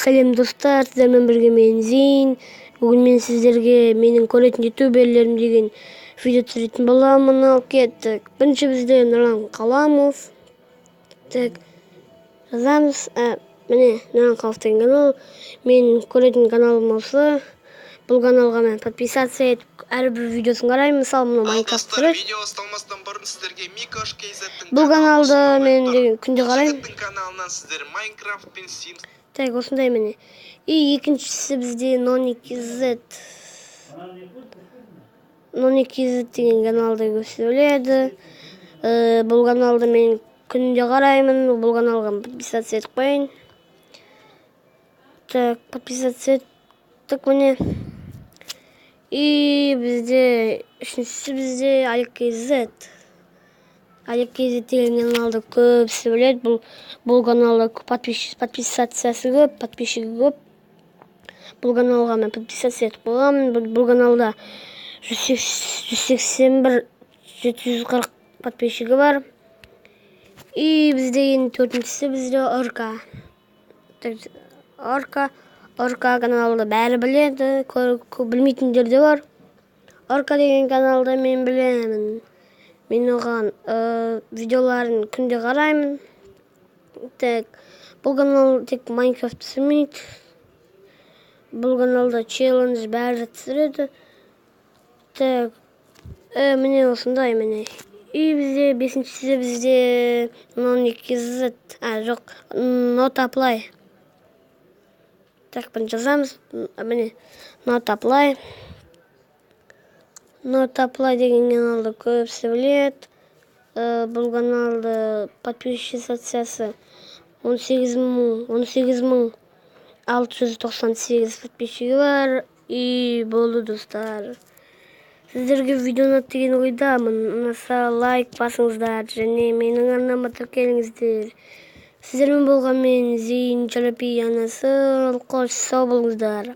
Салем достар, сіздермен бірге мен Зейн. Бүгін мен сіздерге менің көретін ютуберлерім деген видео түсіретін боламын. Ал кеттік. Бірінші бізде Нұрлан Қаламов. Так, жазамыз. Міне, Нұрлан Қаламов деген канал. Мен көретін каналым осы. Бұл каналға мен подписация етіп, әрбір видеосын қараймын. Мысалы, мұны Майнкрафт түсіреді. Бұл каналды мен күнде қараймын. Так, осындай міне. И екіншісі бізде Non2Z. Non2Z деген каналды көрсетіледі. Бұл каналды мен күнде қараймын. Бұл каналға подписация етіп қойын. Так, подписация еттік міне. И бізде үшіншісі бізде Алик-KZ. Алик-KZ деген каналды көбісі біледі. Бұл каналда подписациясы көп, подписчигі көп. Бұл каналға мен подписация етіп қойғанмын. Бұл каналда 181-740 подписчигі бар. И бізде ең төртіншісі бізде Орка каналды бәрі біледі, білмейтіндер де бар. Орка деген каналды мен білемін. Мен оған видеоларын күнде қараймын. Так, бұл канал тек Майнкрафт түсірмейді. Бұл каналда челлендж бәрі түсіреді. Так, міне осындай міне. И бізде бесіншісі бізде Non2Z. Жоқ, Notaplay. Так, бұны жазамыз. Міне, Notaplay. Notaplay деген каналды көбісі біледі. Бұл каналды подписчицасы 18.698 подписчигі бар. И болды достар. Сіздерге видео ұнады деген ойдамын. Ұнаса лайк басыңыздар және менің арнама тіркеліңіздер. Сіздермен болған мен Зейн Чалапи анасы. Қош сау болыңыздар.